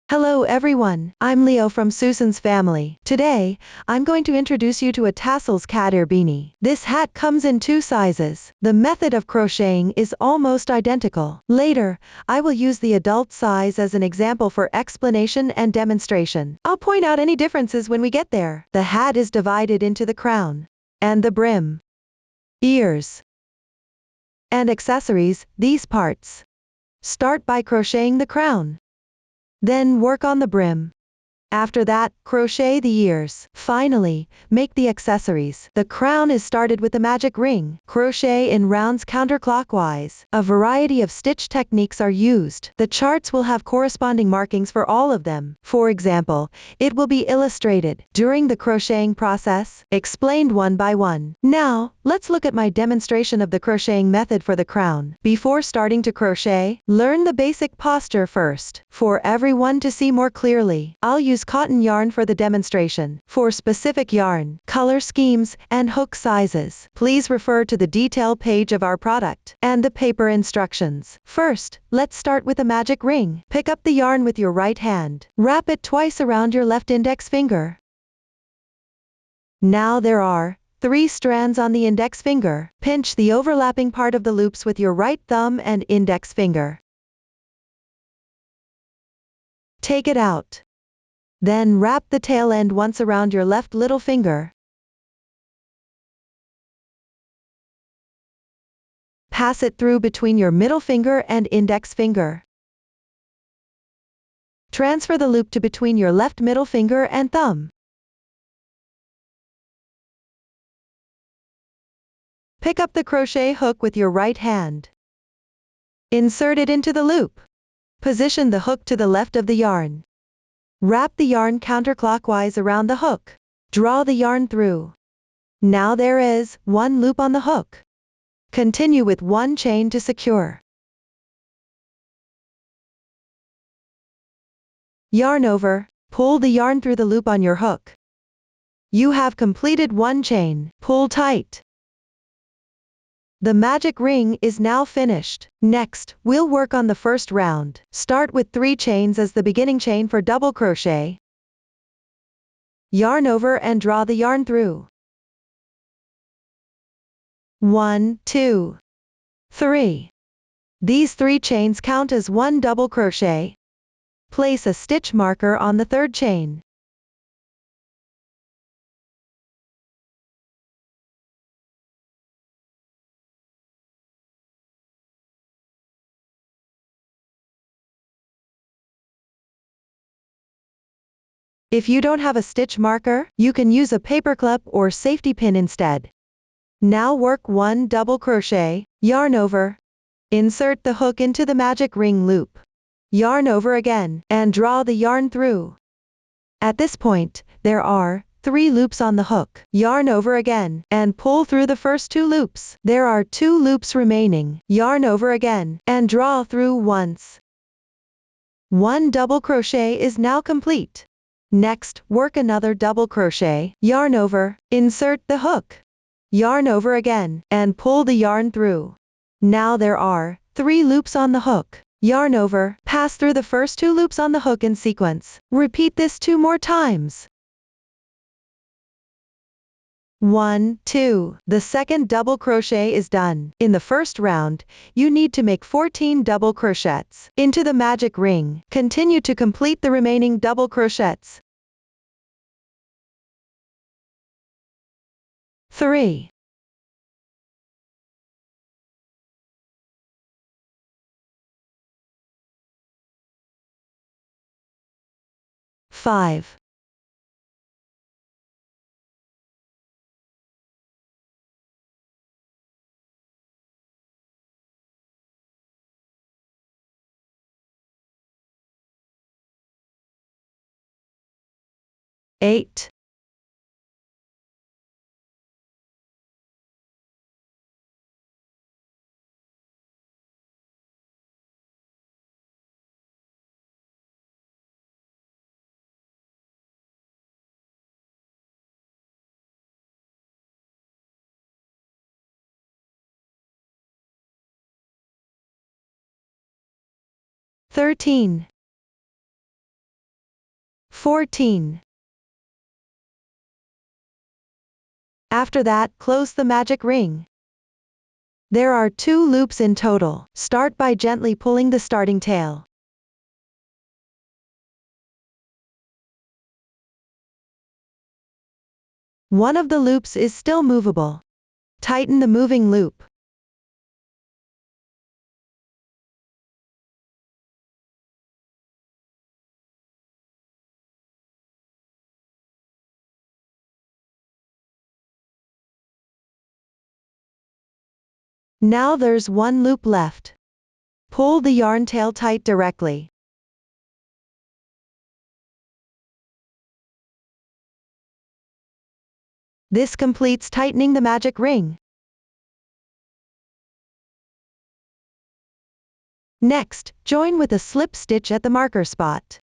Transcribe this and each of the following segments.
Hello everyone, I'm Leo from Susan's family. Today, I'm going to introduce you to a Tassels cat ear beanie. This hat comes in two sizes. The method of crocheting is almost identical. Later, I will use the adult size as an example for explanation and demonstration. I'll point out any differences when we get there. The hat is divided into the crown and the brim, ears, and accessories, these parts. Start by crocheting the crown. Then work on the brim. After that, crochet the ears. Finally, make the accessories. The crown is started with the magic ring. Crochet in rounds counterclockwise. A variety of stitch techniques are used. The charts will have corresponding markings for all of them. For example, it will be illustrated during the crocheting process, explained one by one. Now, let's look at my demonstration of the crocheting method for the crown. Before starting to crochet, learn the basic posture first. For everyone to see more clearly, I'll use cotton yarn for the demonstration. For specific yarn, color schemes, and hook sizes, please refer to the detail page of our product and the paper instructions. First, let's start with a magic ring. Pick up the yarn with your right hand. Wrap it twice around your left index finger. Now there are 3 strands on the index finger. Pinch the overlapping part of the loops with your right thumb and index finger. Take it out. Then wrap the tail end once around your left little finger. Pass it through between your middle finger and index finger. Transfer the loop to between your left middle finger and thumb. Pick up the crochet hook with your right hand. Insert it into the loop. Position the hook to the left of the yarn. Wrap the yarn counterclockwise around the hook. Draw the yarn through. Now there is 1 loop on the hook. Continue with 1 chain to secure. Yarn over, pull the yarn through the loop on your hook. You have completed 1 chain. Pull tight. The magic ring is now finished. Next, we'll work on the first round. Start with 3 chains as the beginning chain for double crochet. Yarn over and draw the yarn through. 1, 2, 3. These 3 chains count as 1 double crochet. Place a stitch marker on the 3rd chain. If you don't have a stitch marker, you can use a paper clip or safety pin instead. Now work 1 double crochet, yarn over. Insert the hook into the magic ring loop. Yarn over again, and draw the yarn through. At this point, there are 3 loops on the hook. Yarn over again, and pull through the first 2 loops. There are 2 loops remaining. Yarn over again, and draw through once. 1 double crochet is now complete. Next, work another double crochet, yarn over, insert the hook. Yarn over again, and pull the yarn through. Now there are 3 loops on the hook. Yarn over, pass through the first 2 loops on the hook in sequence. Repeat this 2 more times. 1, 2. The second double crochet is done. In the first round, you need to make 14 double crochets into the magic ring. Continue to complete the remaining double crochets. 3. 5. 8. 13. 14. After that, close the magic ring. There are 2 loops in total. Start by gently pulling the starting tail. One of the loops is still movable. Tighten the moving loop. Now there's 1 loop left. Pull the yarn tail tight directly. This completes tightening the magic ring. Next, join with a slip stitch at the marker spot.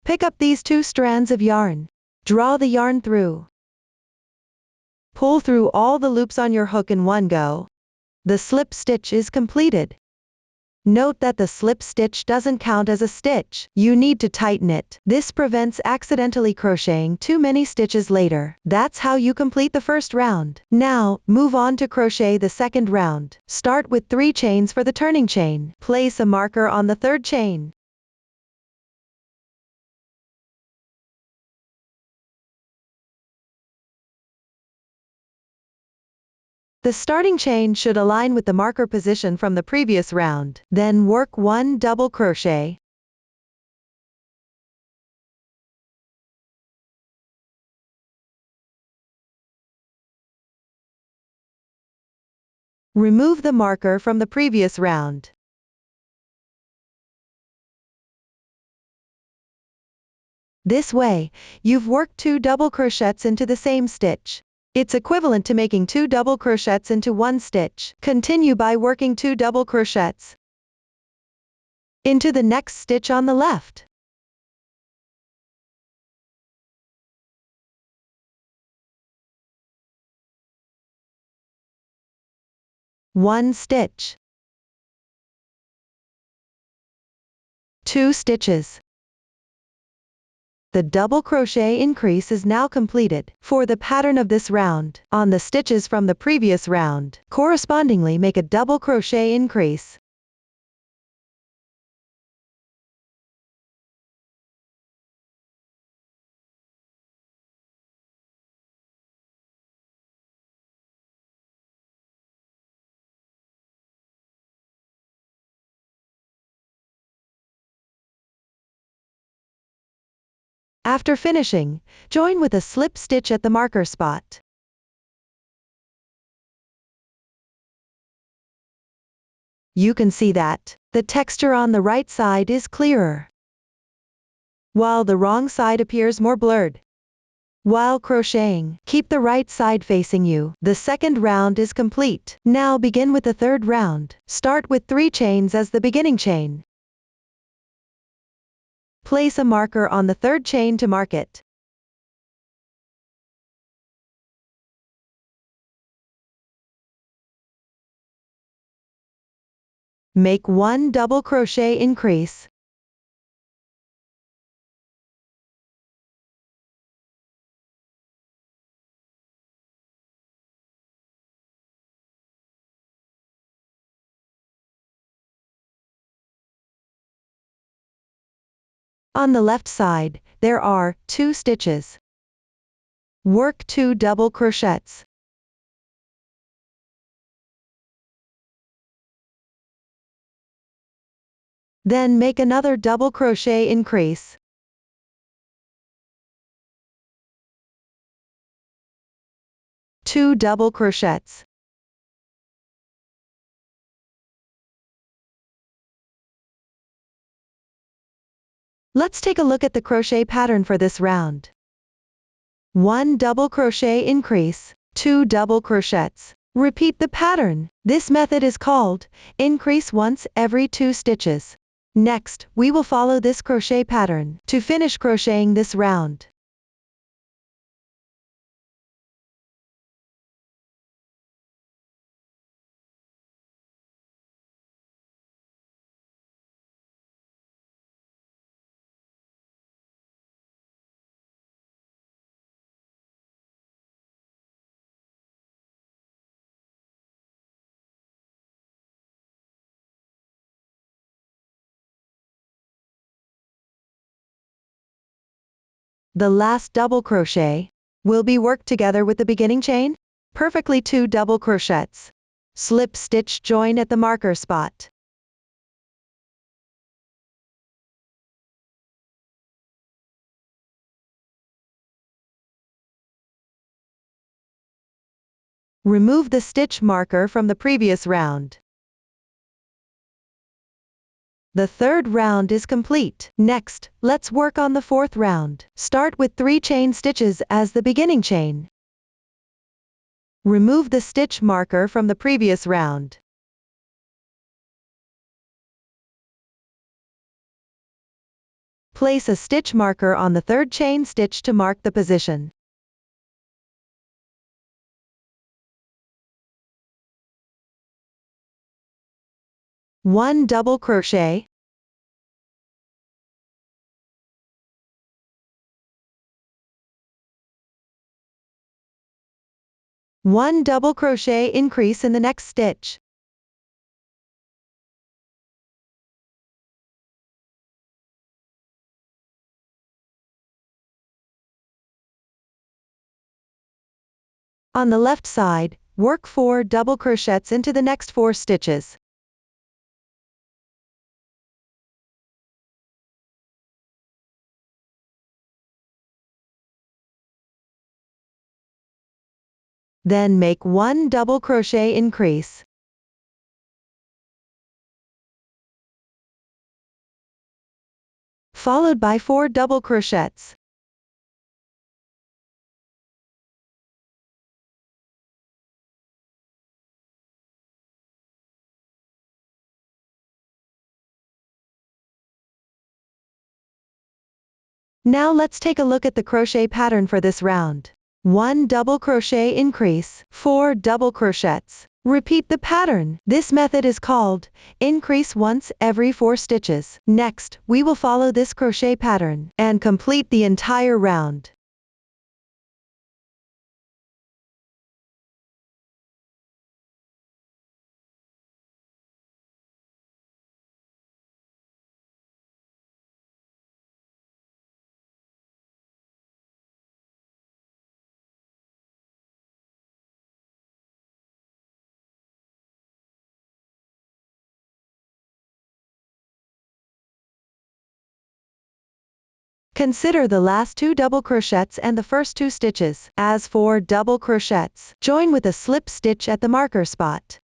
Pick up these 2 strands of yarn. Draw the yarn through. Pull through all the loops on your hook in one go. The slip stitch is completed. Note that the slip stitch doesn't count as a stitch. You need to tighten it. This prevents accidentally crocheting too many stitches later. That's how you complete the first round. Now, move on to crochet the second round. Start with 3 chains for the turning chain. Place a marker on the 3rd chain. The starting chain should align with the marker position from the previous round. Then work 1 double crochet. Remove the marker from the previous round. This way, you've worked 2 double crochets into the same stitch. It's equivalent to making 2 double crochets into 1 stitch. Continue by working 2 double crochets into the next stitch on the left. One stitch. 2 stitches. The double crochet increase is now completed. For the pattern of this round, on the stitches from the previous round, correspondingly make a double crochet increase. After finishing, join with a slip stitch at the marker spot. You can see that the texture on the right side is clearer, while the wrong side appears more blurred. While crocheting, keep the right side facing you. The second round is complete. Now begin with the third round. Start with 3 chains as the beginning chain. Place a marker on the 3rd chain to mark it. Make 1 double crochet increase. On the left side, there are 2 stitches. Work 2 double crochets. Then make another double crochet increase. 2 double crochets. Let's take a look at the crochet pattern for this round. 1 double crochet increase, 2 double crochets. Repeat the pattern. This method is called increase once every 2 stitches. Next, we will follow this crochet pattern to finish crocheting this round. The last double crochet will be worked together with the beginning chain. Perfectly 2 double crochets. Slip stitch join at the marker spot. Remove the stitch marker from the previous round. The third round is complete. Next, let's work on the fourth round. Start with 3 chain stitches as the beginning chain. Remove the stitch marker from the previous round. Place a stitch marker on the third chain stitch to mark the position. One double crochet. One double crochet increase in the next stitch. On the left side, work 4 double crochets into the next 4 stitches. Then make 1 double crochet increase. Followed by 4 double crochets. Now let's take a look at the crochet pattern for this round. 1 double crochet increase, 4 double crochets. Repeat the pattern. This method is called increase once every 4 stitches. Next, we will follow this crochet pattern and complete the entire round. Consider the last 2 double crochets and the first 2 stitches as 4 double crochets. Join with a slip stitch at the marker spot.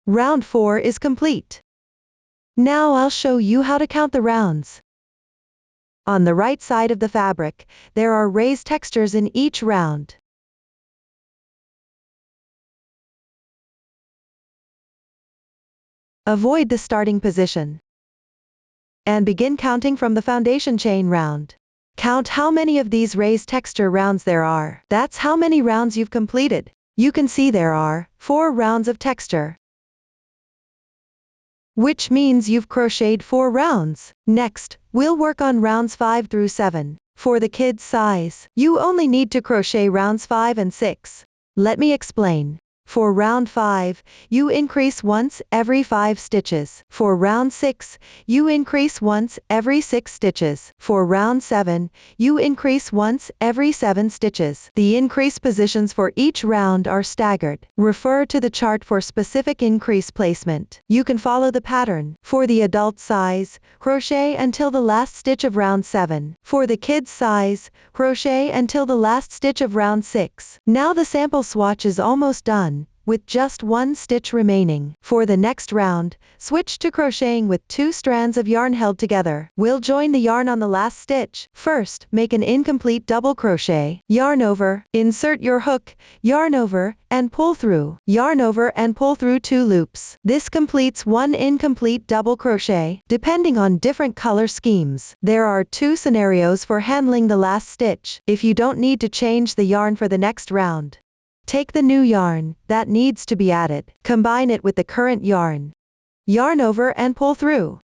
Round 4 is complete. Now I'll show you how to count the rounds. On the right side of the fabric, there are raised textures in each round. Avoid the starting position. And begin counting from the foundation chain round. Count how many of these raised texture rounds there are. That's how many rounds you've completed. You can see there are 4 rounds of texture, which means you've crocheted 4 rounds. Next, we'll work on rounds 5 through 7. For the kids' size, you only need to crochet rounds 5 and 6. Let me explain. For round 5, you increase once every 5 stitches. For round 6, you increase once every 6 stitches. For round 7, you increase once every 7 stitches. The increase positions for each round are staggered. Refer to the chart for specific increase placement. You can follow the pattern. For the adult size, crochet until the last stitch of round 7. For the kids' size, crochet until the last stitch of round 6. Now the sample swatch is almost done, with just 1 stitch remaining. For the next round, switch to crocheting with 2 strands of yarn held together. We'll join the yarn on the last stitch. First, make an incomplete double crochet. Yarn over, insert your hook, yarn over, and pull through. Yarn over and pull through 2 loops. This completes 1 incomplete double crochet. Depending on different color schemes, there are 2 scenarios for handling the last stitch. If you don't need to change the yarn for the next round, take the new yarn that needs to be added, combine it with the current yarn. Yarn over and pull through.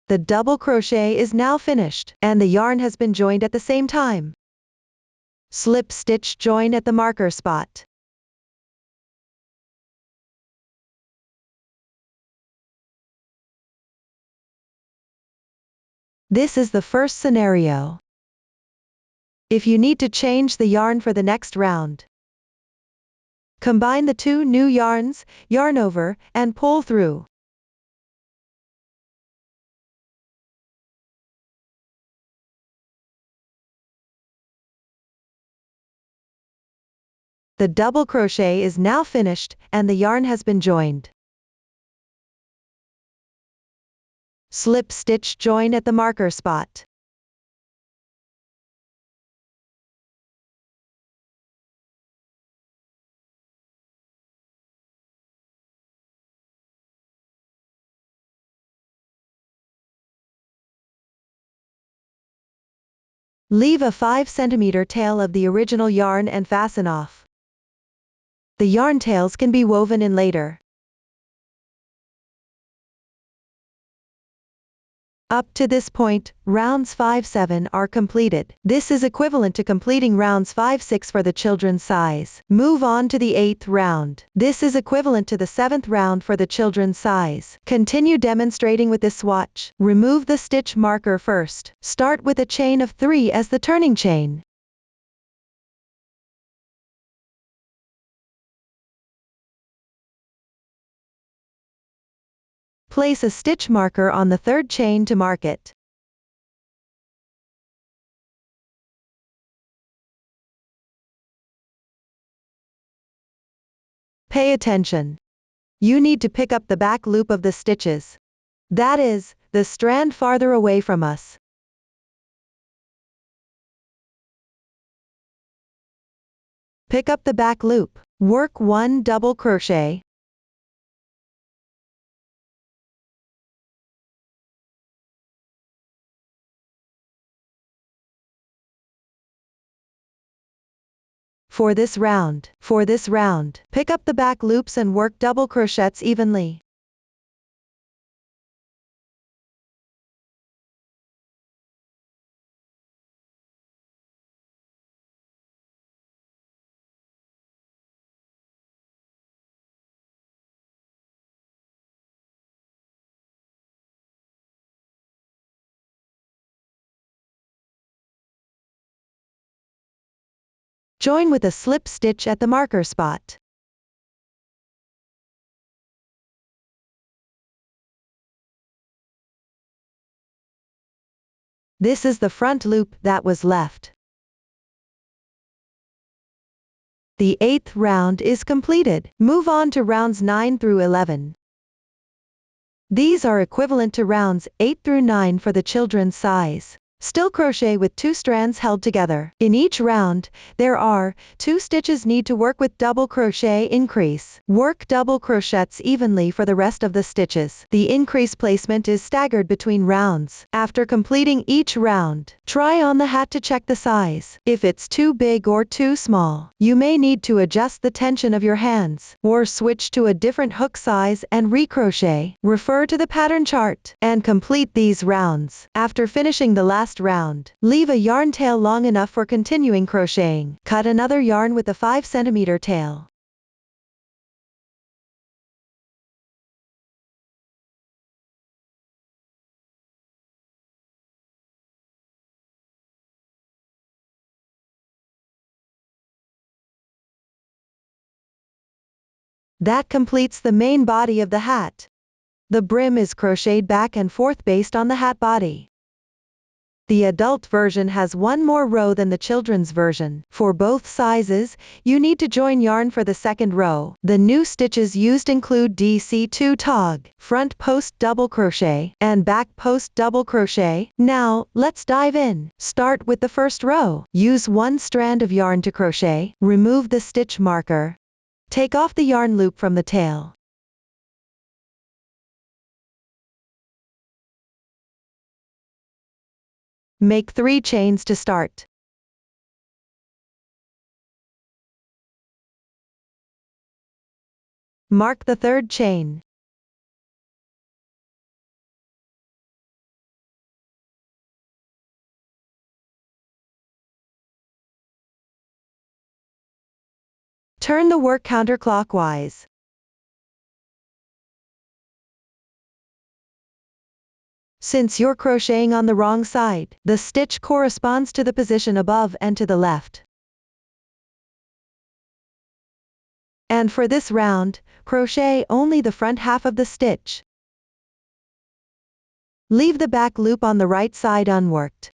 The double crochet is now finished, and the yarn has been joined at the same time. Slip stitch join at the marker spot. This is the first scenario. If you need to change the yarn for the next round, combine the two new yarns, yarn over, and pull through. The double crochet is now finished, and the yarn has been joined. Slip stitch join at the marker spot. Leave a 5 cm tail of the original yarn and fasten off. The yarn tails can be woven in later. Up to this point, rounds 5-7 are completed. This is equivalent to completing rounds 5-6 for the children's size. Move on to the 8th round. This is equivalent to the 7th round for the children's size. Continue demonstrating with this swatch. Remove the stitch marker first. Start with a chain of 3 as the turning chain. Place a stitch marker on the 3rd chain to mark it. Pay attention. You need to pick up the back loop of the stitches. That is, the strand farther away from us. Pick up the back loop. Work 1 double crochet. For this round, pick up the back loops and work double crochets evenly. Join with a slip stitch at the marker spot. This is the front loop that was left. The 8th round is completed. Move on to rounds 9 through 11. These are equivalent to rounds 8 through 9 for the children's size. Still crochet with 2 strands held together. In each round, there are 2 stitches need to work with double crochet increase. Work double crochets evenly for the rest of the stitches. The increase placement is staggered between rounds. After completing each round, try on the hat to check the size. If it's too big or too small, you may need to adjust the tension of your hands, or switch to a different hook size and recrochet. Refer to the pattern chart and complete these rounds. After finishing the last round, leave a yarn tail long enough for continuing crocheting. Cut another yarn with a 5 cm tail. That completes the main body of the hat. The brim is crocheted back and forth based on the hat body. The adult version has one more row than the children's version. For both sizes, you need to join yarn for the second row. The new stitches used include DC2 tog, front post double crochet, and back post double crochet. Now, let's dive in. Start with the first row. Use 1 strand of yarn to crochet. Remove the stitch marker. Take off the yarn loop from the tail. Make 3 chains to start. Mark the 3rd chain. Turn the work counterclockwise. Since you're crocheting on the wrong side, the stitch corresponds to the position above and to the left. And for this round, crochet only the front half of the stitch. Leave the back loop on the right side unworked.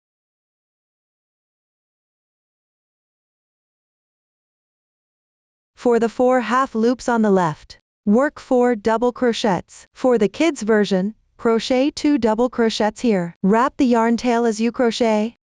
For the 4 half loops on the left, work 4 double crochets. For the kids version, crochet 2 double crochets here. Wrap the yarn tail as you crochet.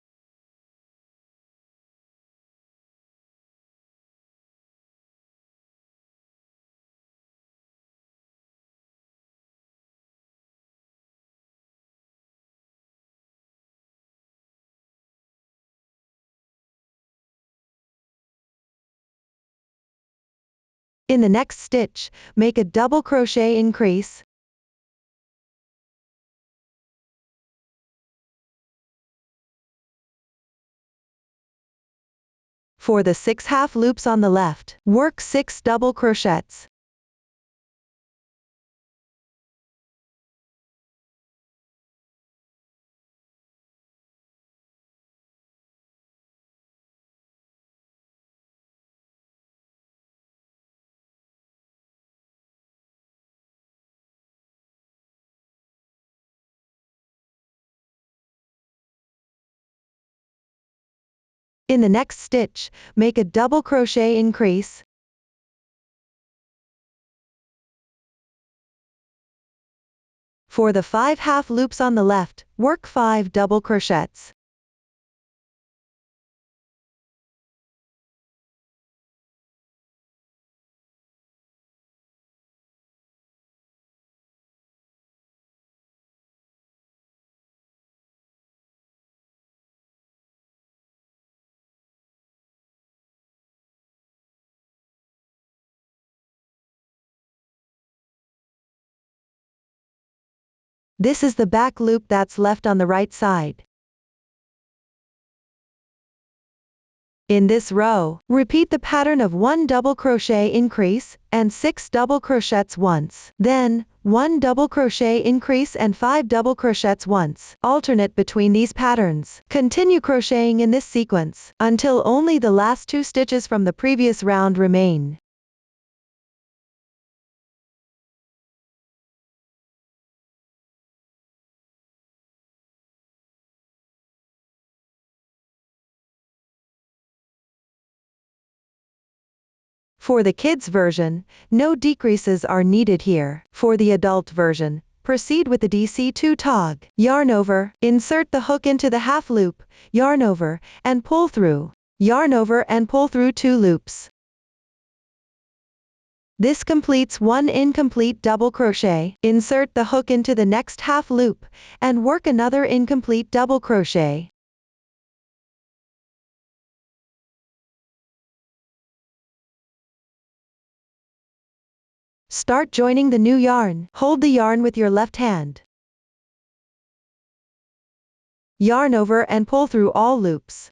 In the next stitch, make a double crochet increase. For the 6 half loops on the left, work 6 double crochets. In the next stitch, make a double crochet increase. For the 5 half loops on the left, work 5 double crochets. This is the back loop that's left on the right side. In this row, repeat the pattern of 1 double crochet increase, and 6 double crochets once. Then, 1 double crochet increase and 5 double crochets once. Alternate between these patterns. Continue crocheting in this sequence, until only the last 2 stitches from the previous round remain. For the kids version, no decreases are needed here. For the adult version, proceed with the DC2 tog. Yarn over, insert the hook into the half loop, yarn over, and pull through. Yarn over and pull through 2 loops. This completes 1 incomplete double crochet. Insert the hook into the next half loop, and work another incomplete double crochet. Start joining the new yarn. Hold the yarn with your left hand. Yarn over and pull through all loops.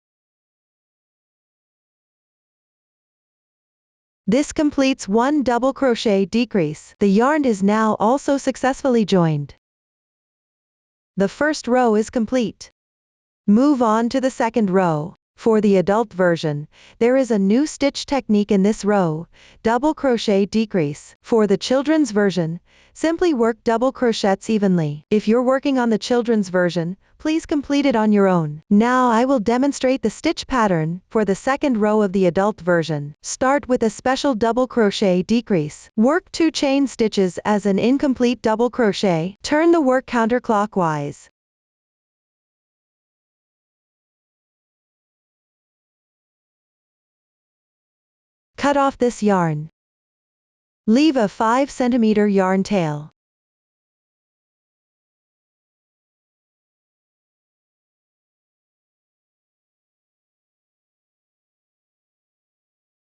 This completes 1 double crochet decrease. The yarn is now also successfully joined. The first row is complete. Move on to the second row. For the adult version, there is a new stitch technique in this row, double crochet decrease. For the children's version, simply work double crochets evenly. If you're working on the children's version, please complete it on your own. Now I will demonstrate the stitch pattern for the second row of the adult version. Start with a special double crochet decrease. Work 2 chain stitches as an incomplete double crochet. Turn the work counterclockwise. Cut off this yarn. Leave a 5 cm yarn tail.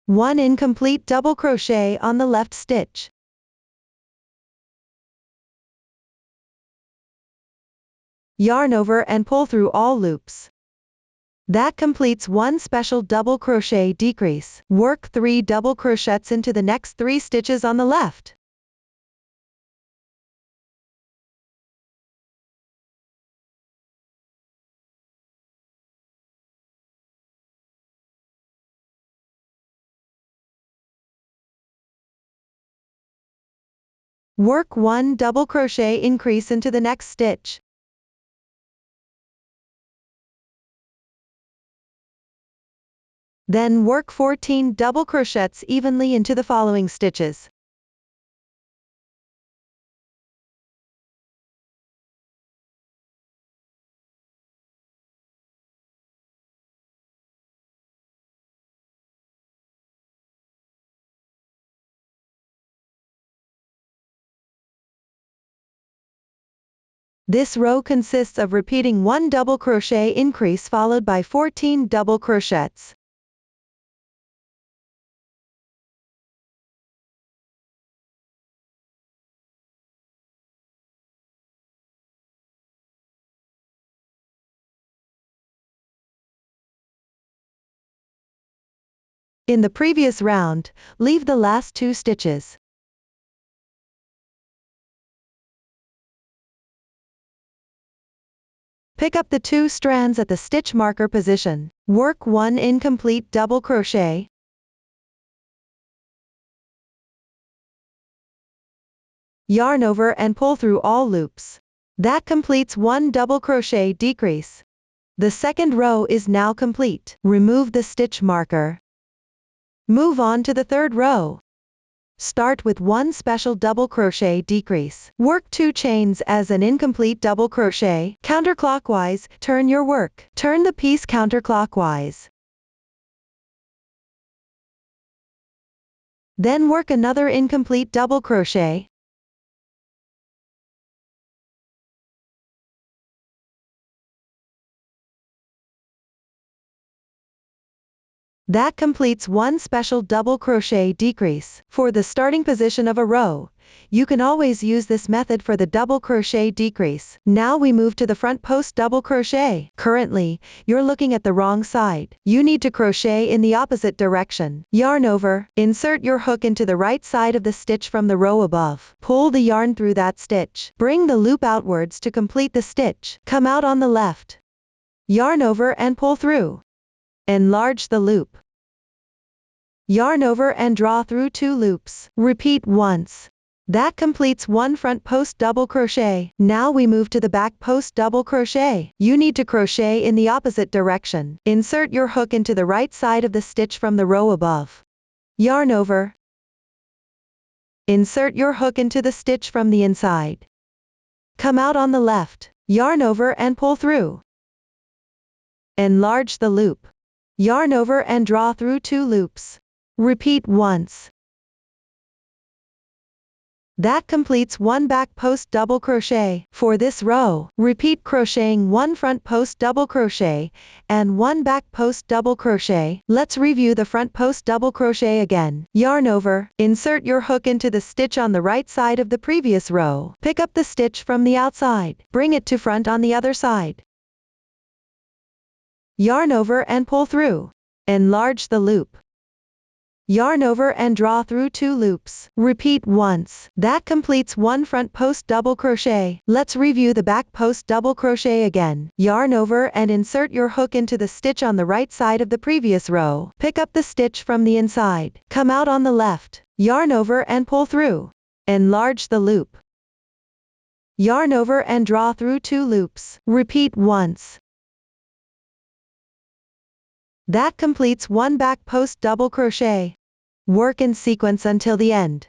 One incomplete double crochet on the left stitch. Yarn over and pull through all loops. That completes one special double crochet decrease. Work 3 double crochets into the next 3 stitches on the left. Work 1 double crochet increase into the next stitch. Then work 14 double crochets evenly into the following stitches. This row consists of repeating 1 double crochet increase followed by 14 double crochets. In the previous round, leave the last 2 stitches. Pick up the 2 strands at the stitch marker position. Work 1 incomplete double crochet. Yarn over and pull through all loops. That completes 1 double crochet decrease. The second row is now complete. Remove the stitch marker. Move on to the third row. Start with 1 special double crochet decrease. Work 2 chains as an incomplete double crochet. Counterclockwise, turn your work. Turn the piece counterclockwise. Then work another incomplete double crochet. That completes 1 special double crochet decrease. For the starting position of a row, you can always use this method for the double crochet decrease. Now we move to the front post double crochet. Currently, you're looking at the wrong side. You need to crochet in the opposite direction. Yarn over, insert your hook into the right side of the stitch from the row above. Pull the yarn through that stitch. Bring the loop outwards to complete the stitch. Come out on the left. Yarn over and pull through. Enlarge the loop. Yarn over and draw through 2 loops. Repeat once. That completes 1 front post double crochet. Now we move to the back post double crochet. You need to crochet in the opposite direction. Insert your hook into the right side of the stitch from the row above. Yarn over. Insert your hook into the stitch from the inside. Come out on the left. Yarn over and pull through. Enlarge the loop. Yarn over and draw through 2 loops. Repeat once. That completes 1 back post double crochet. For this row, repeat crocheting 1 front post double crochet and 1 back post double crochet. Let's review the front post double crochet again. Yarn over, insert your hook into the stitch on the right side of the previous row. Pick up the stitch from the outside. Bring it to front on the other side. Yarn over and pull through. Enlarge the loop. Yarn over and draw through 2 loops. Repeat once. That completes 1 front post double crochet. Let's review the back post double crochet again. Yarn over and insert your hook into the stitch on the right side of the previous row. Pick up the stitch from the inside. Come out on the left. Yarn over and pull through. Enlarge the loop. Yarn over and draw through 2 loops. Repeat once. That completes 1 back post double crochet. Work in sequence until the end.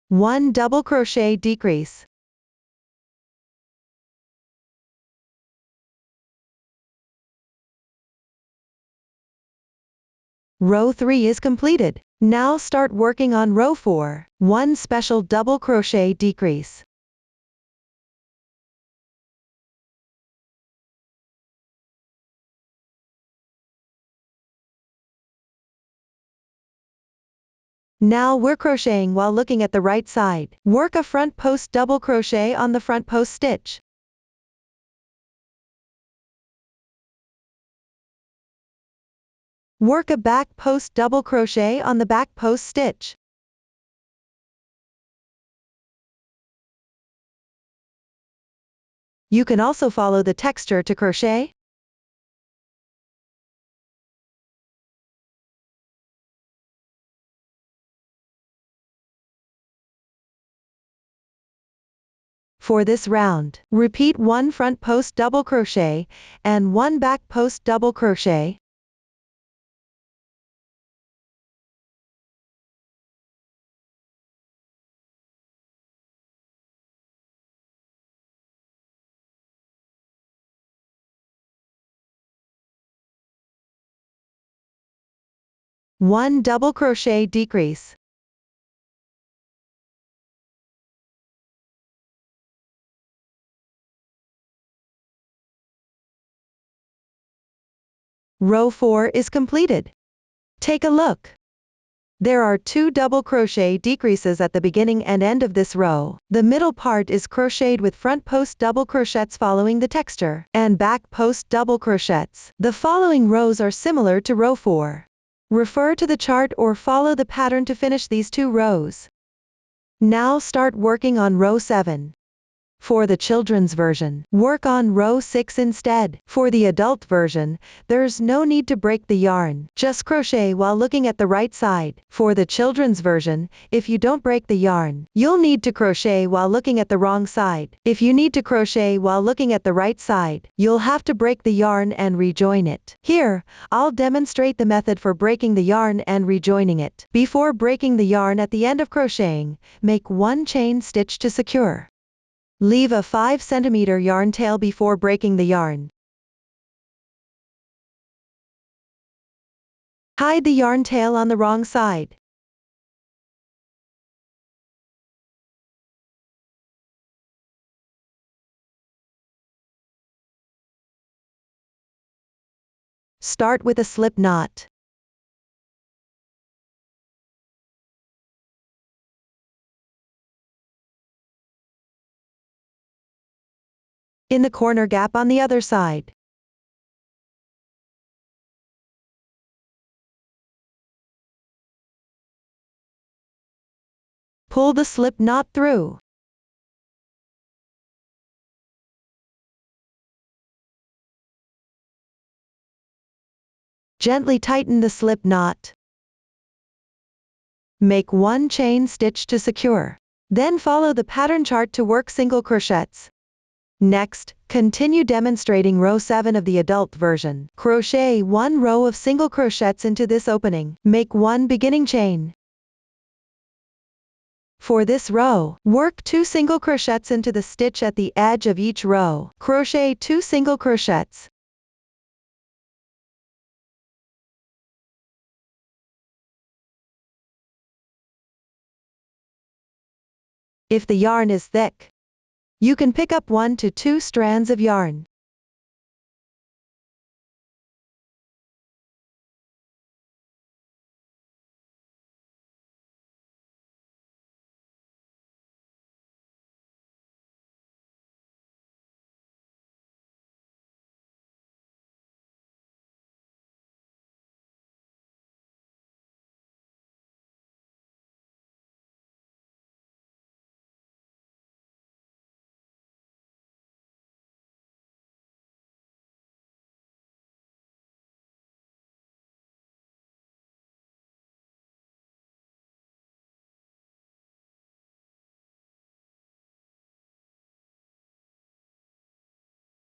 One double crochet decrease. Row 3 is completed. Now start working on row 4. 1 special double crochet decrease. Now we're crocheting while looking at the right side. Work a front post double crochet on the front post stitch. Work a back post double crochet on the back post stitch. You can also follow the texture to crochet. For this round, repeat 1 front post double crochet and 1 back post double crochet. One double crochet decrease. Row 4 is completed. Take a look. There are 2 double crochet decreases at the beginning and end of this row. The middle part is crocheted with front post double crochets following the texture, and back post double crochets. The following rows are similar to row 4. Refer to the chart or follow the pattern to finish these 2 rows. Now start working on row 7. For the children's version, work on row 6 instead. For the adult version, there's no need to break the yarn. Just crochet while looking at the right side. For the children's version, if you don't break the yarn, you'll need to crochet while looking at the wrong side. If you need to crochet while looking at the right side, you'll have to break the yarn and rejoin it. Here, I'll demonstrate the method for breaking the yarn and rejoining it. Before breaking the yarn at the end of crocheting, make 1 chain stitch to secure. Leave a 5 cm yarn tail before breaking the yarn. Hide the yarn tail on the wrong side. Start with a slip knot. In the corner gap on the other side. Pull the slip knot through. Gently tighten the slip knot. Make 1 chain stitch to secure. Then follow the pattern chart to work single crochets. Next, continue demonstrating row 7 of the adult version. Crochet 1 row of single crochets into this opening. Make 1 beginning chain. For this row, work 2 single crochets into the stitch at the edge of each row. Crochet 2 single crochets. If the yarn is thick, you can pick up 1 to 2 strands of yarn.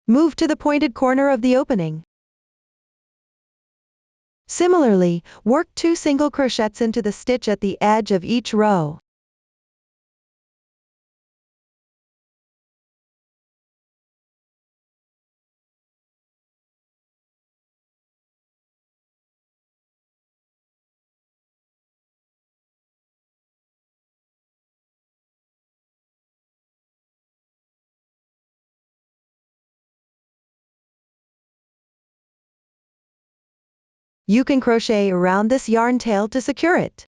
Move to the pointed corner of the opening. Similarly, work 2 single crochets into the stitch at the edge of each row. You can crochet around this yarn tail to secure it.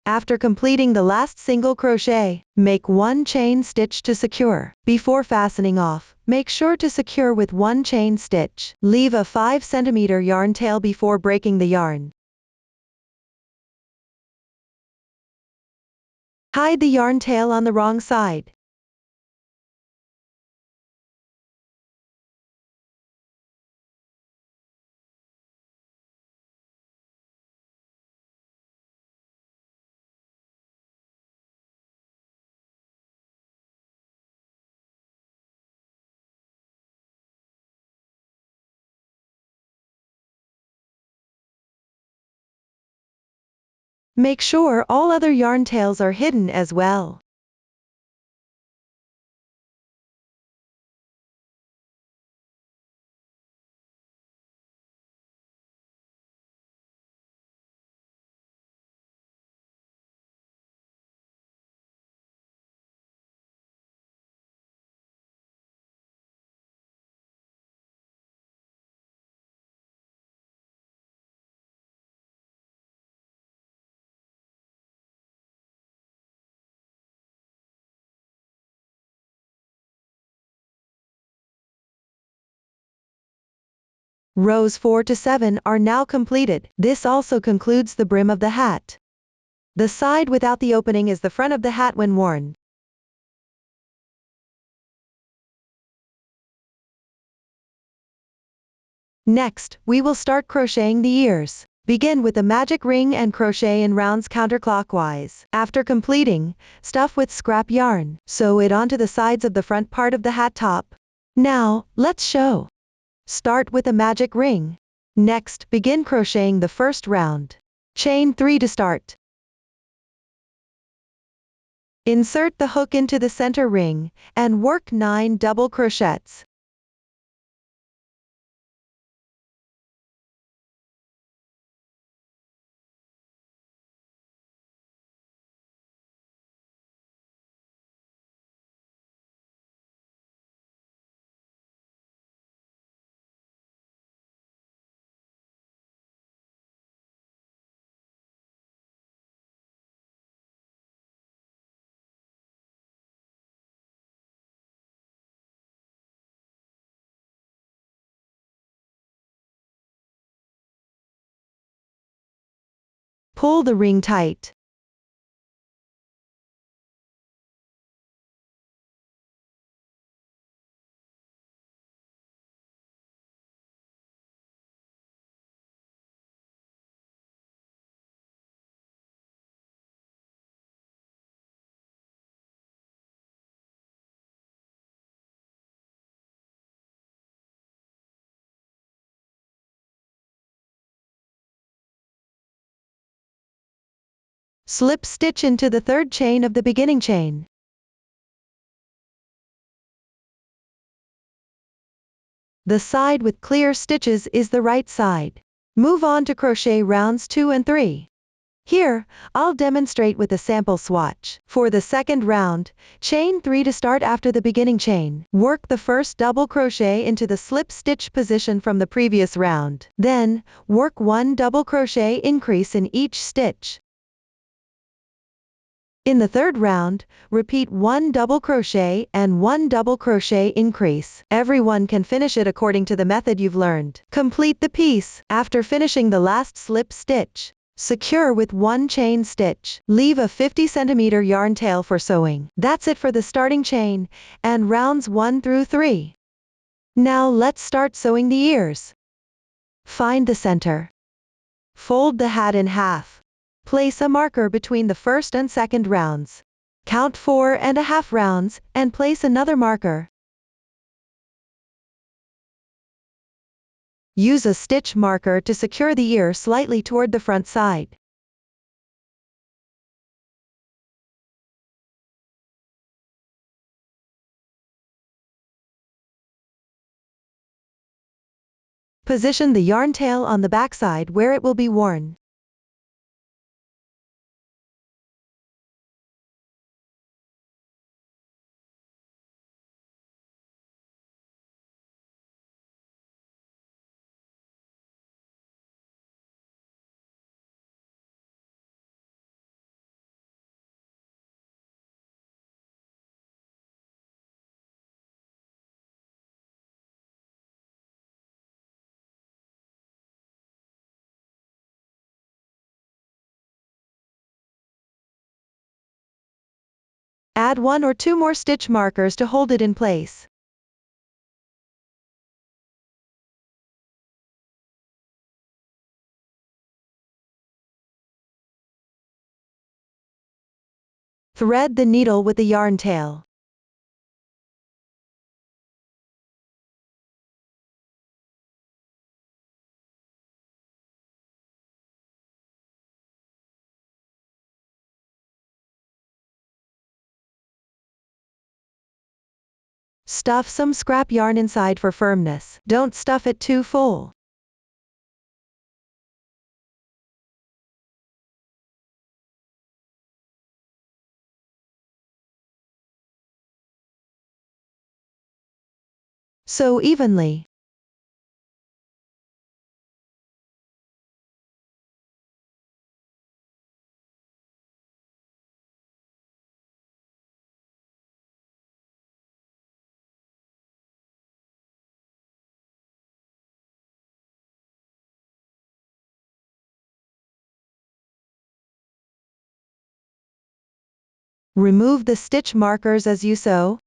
After completing the last single crochet, make 1 chain stitch to secure. Before fastening off, make sure to secure with 1 chain stitch. Leave a 5 cm yarn tail before breaking the yarn. Hide the yarn tail on the wrong side. Make sure all other yarn tails are hidden as well. Rows 4 to 7 are now completed. This also concludes the brim of the hat. The side without the opening is the front of the hat when worn. Next, we will start crocheting the ears. Begin with the magic ring and crochet in rounds counterclockwise. After completing, stuff with scrap yarn. Sew it onto the sides of the front part of the hat top. Now, let's sew. Start with a magic ring. Next, begin crocheting the first round. Chain 3 to start. Insert the hook into the center ring, and work 9 double crochets. Pull the ring tight. Slip stitch into the third chain of the beginning chain. The side with clear stitches is the right side. Move on to crochet rounds 2 and 3. Here, I'll demonstrate with a sample swatch. For the second round, chain 3 to start after the beginning chain. Work the first double crochet into the slip stitch position from the previous round. Then, work 1 double crochet increase in each stitch. In the third round, repeat 1 double crochet and 1 double crochet increase. Everyone can finish it according to the method you've learned. Complete the piece. After finishing the last slip stitch, secure with 1 chain stitch. Leave a 50 cm yarn tail for sewing. That's it for the starting chain and rounds 1 through 3. Now let's start sewing the ears. Find the center. Fold the hat in half. Place a marker between the first and second rounds. Count 4.5 rounds, and place another marker. Use a stitch marker to secure the ear slightly toward the front side. Position the yarn tail on the backside where it will be worn. Add 1 or 2 more stitch markers to hold it in place. Thread the needle with the yarn tail. Stuff some scrap yarn inside for firmness. Don't stuff it too full. Sew evenly. Remove the stitch markers as you sew.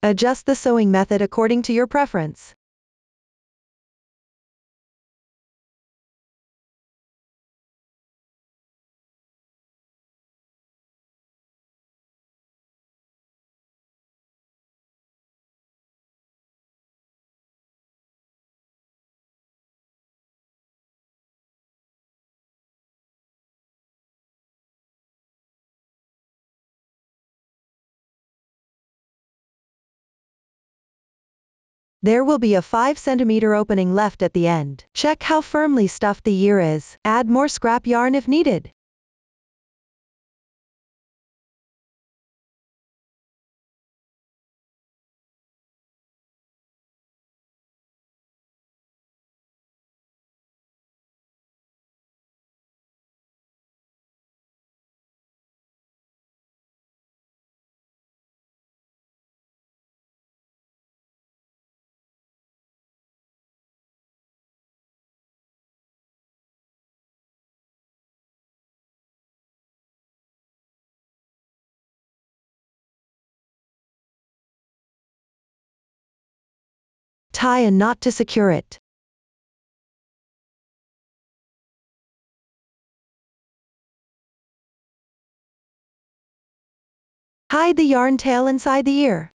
Adjust the sewing method according to your preference. There will be a 5 cm opening left at the end. Check how firmly stuffed the ear is. Add more scrap yarn if needed. Tie a knot to secure it. Hide the yarn tail inside the ear.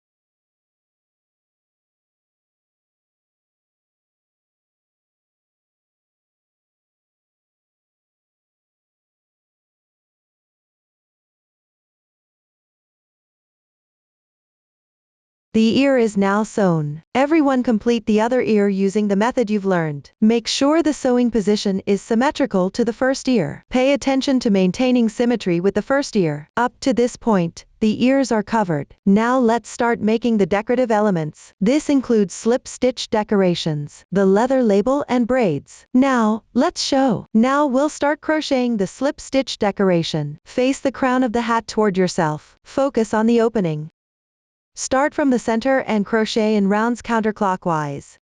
The ear is now sewn. Everyone complete the other ear using the method you've learned. Make sure the sewing position is symmetrical to the first ear. Pay attention to maintaining symmetry with the first ear. Up to this point, the ears are covered. Now let's start making the decorative elements. This includes slip stitch decorations, the leather label and braids. Now, let's show. Now we'll start crocheting the slip stitch decoration. Face the crown of the hat toward yourself. Focus on the opening. Start from the center and crochet in rounds counterclockwise.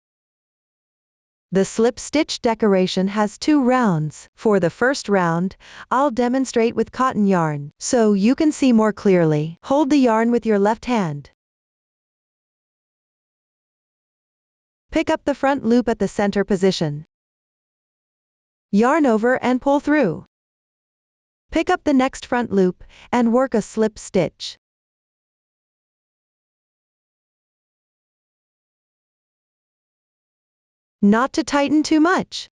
The slip stitch decoration has 2 rounds. For the first round, I'll demonstrate with cotton yarn, so you can see more clearly. Hold the yarn with your left hand. Pick up the front loop at the center position. Yarn over and pull through. Pick up the next front loop, and work a slip stitch. Not to tighten too much.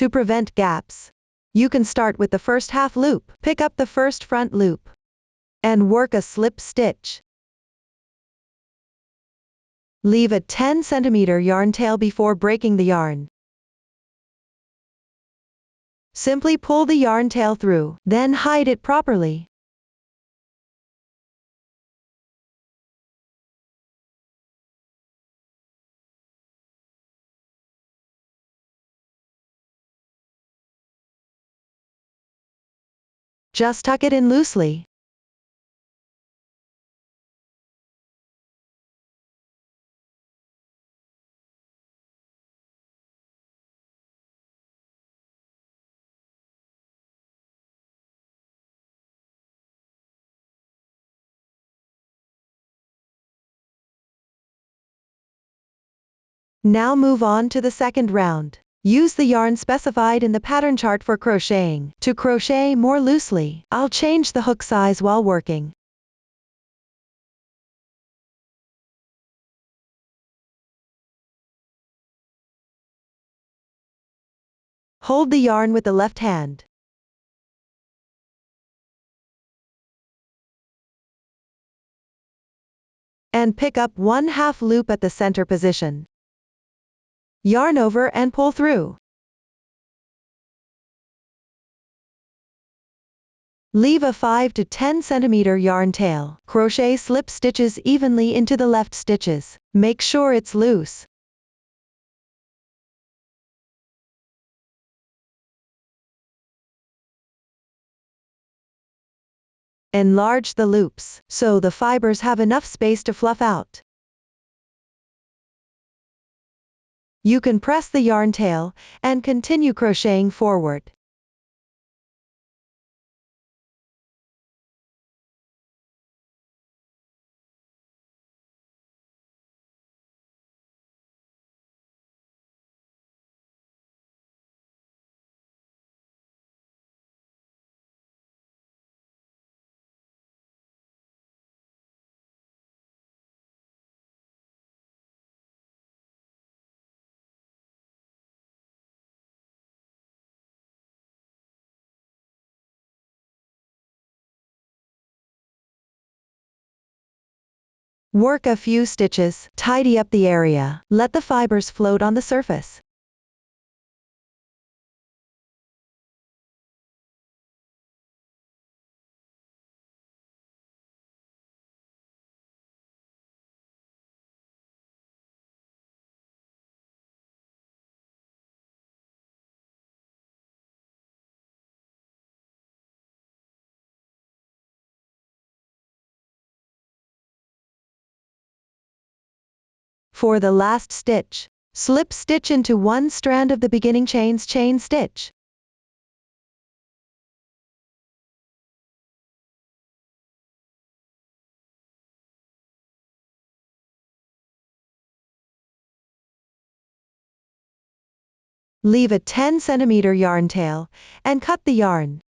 To prevent gaps, you can start with the first half loop, pick up the first front loop, and work a slip stitch. Leave a 10 cm yarn tail before breaking the yarn. Simply pull the yarn tail through, then hide it properly. Just tuck it in loosely. Now move on to the second round. Use the yarn specified in the pattern chart for crocheting. To crochet more loosely, I'll change the hook size while working. Hold the yarn with the left hand. And pick up 1/2 loop at the center position. Yarn over and pull through. Leave a 5 to 10 cm yarn tail. Crochet slip stitches evenly into the left stitches. Make sure it's loose. Enlarge the loops, so the fibers have enough space to fluff out. You can press the yarn tail, and continue crocheting forward. Work a few stitches, tidy up the area, let the fibers float on the surface. For the last stitch, slip stitch into one strand of the beginning chain's chain stitch. Leave a 10 cm yarn tail, and cut the yarn.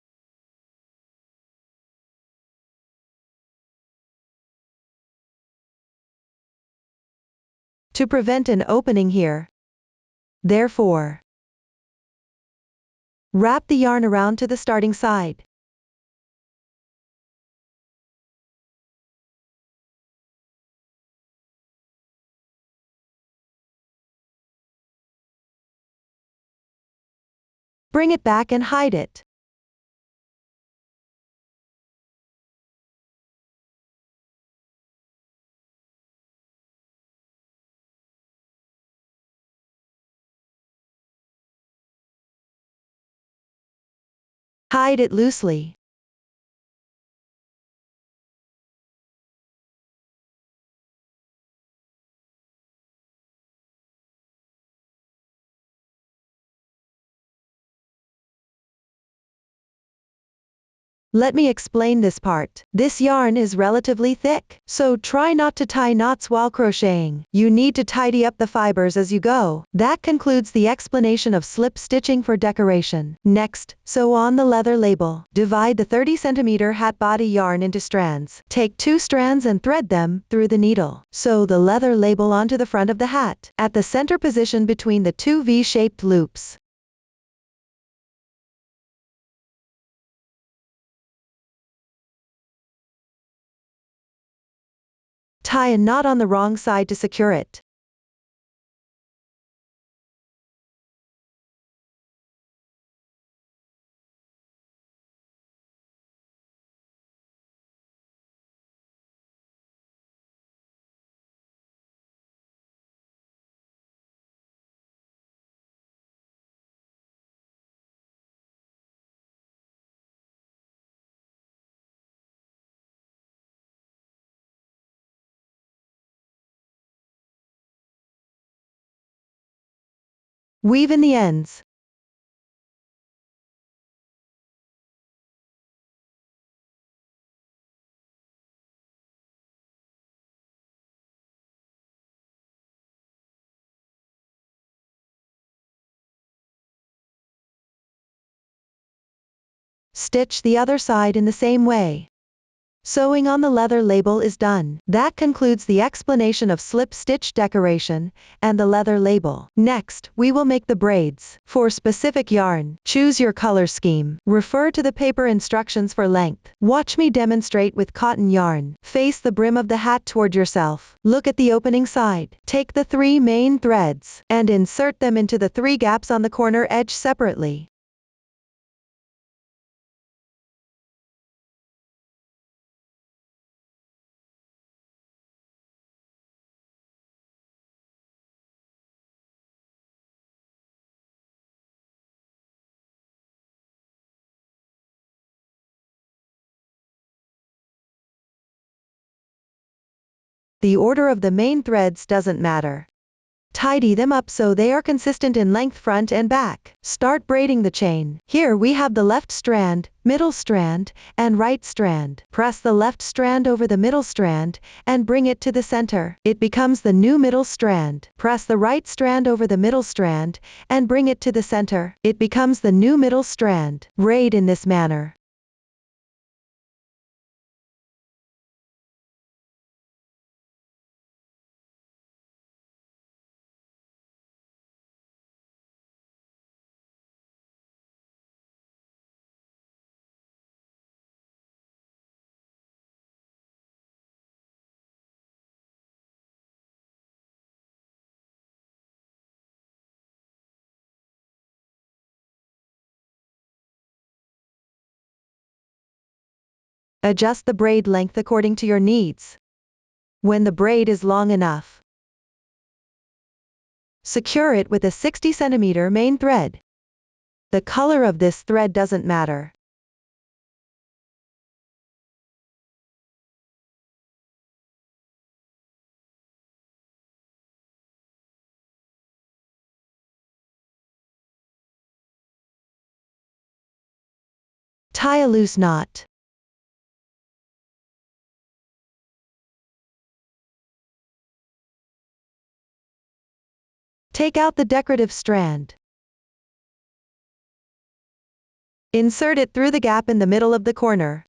To prevent an opening here, therefore, wrap the yarn around to the starting side. Bring it back and hide it. Hide it loosely. Let me explain this part. This yarn is relatively thick, so try not to tie knots while crocheting. You need to tidy up the fibers as you go. That concludes the explanation of slip stitching for decoration. Next, sew on the leather label. Divide the 30 cm hat body yarn into strands. Take 2 strands and thread them through the needle. Sew the leather label onto the front of the hat, at the center position between the 2 V-shaped loops. Tie a knot on the wrong side to secure it. Weave in the ends. Stitch the other side in the same way. Sewing on the leather label is done. That concludes the explanation of slip stitch decoration and the leather label. Next, we will make the braids. For specific yarn, choose your color scheme. Refer to the paper instructions for length. Watch me demonstrate with cotton yarn. Face the brim of the hat toward yourself. Look at the opening side. Take the 3 main threads and insert them into the 3 gaps on the corner edge separately. The order of the main threads doesn't matter. Tidy them up so they are consistent in length front and back. Start braiding the chain. Here we have the left strand, middle strand, and right strand. Press the left strand over the middle strand and bring it to the center. It becomes the new middle strand. Press the right strand over the middle strand and bring it to the center. It becomes the new middle strand. Braid in this manner. Adjust the braid length according to your needs. When the braid is long enough, secure it with a 60 cm main thread. The color of this thread doesn't matter. Tie a loose knot. Take out the decorative strand. Insert it through the gap in the middle of the corner.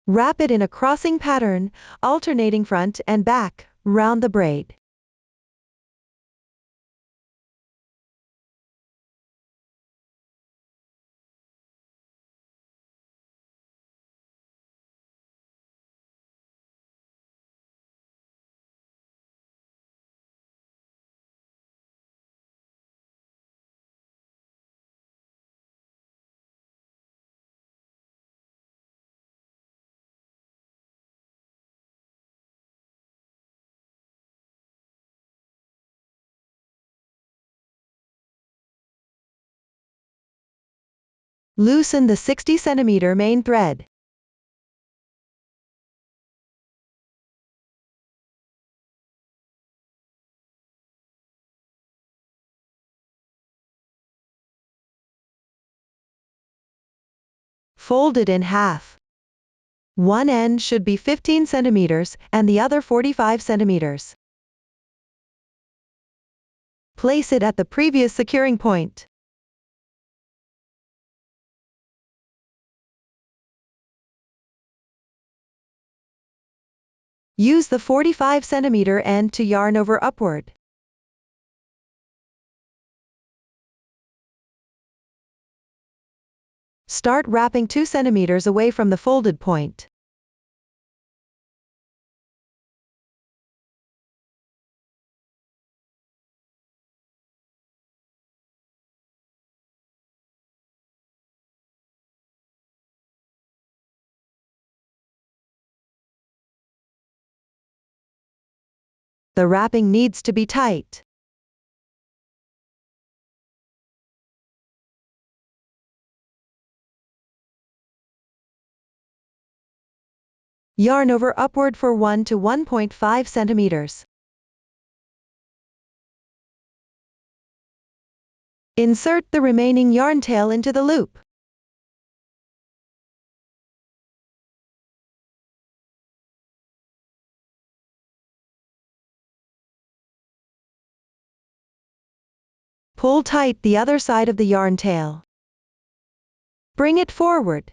Wrap it in a crossing pattern, alternating front and back, round the braid. Loosen the 60 cm main thread. Fold it in half. One end should be 15 centimeters and the other 45 centimeters. Place it at the previous securing point. Use the 45 cm end to yarn over upward. Start wrapping 2 cm away from the folded point. The wrapping needs to be tight. Yarn over upward for 1 to 1.5 centimeters. Insert the remaining yarn tail into the loop. Pull tight the other side of the yarn tail. Bring it forward.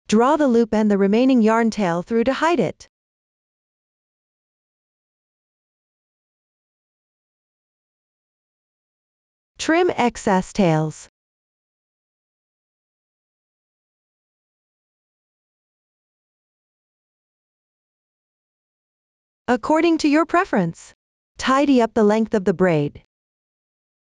Draw the loop and the remaining yarn tail through to hide it. Trim excess tails. According to your preference. Tidy up the length of the braid.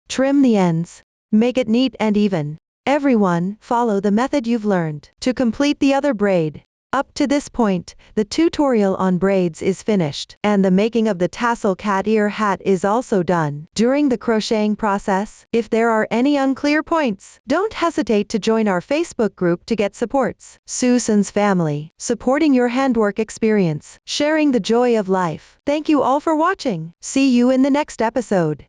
Trim the ends. Make it neat and even. Everyone, follow the method you've learned to complete the other braid. Up to this point, the tutorial on braids is finished, and the making of the tassel cat ear hat is also done. During the crocheting process, if there are any unclear points, don't hesitate to join our Facebook group to get supports. Susan's Family, supporting your handwork experience, sharing the joy of life. Thank you all for watching. See you in the next episode.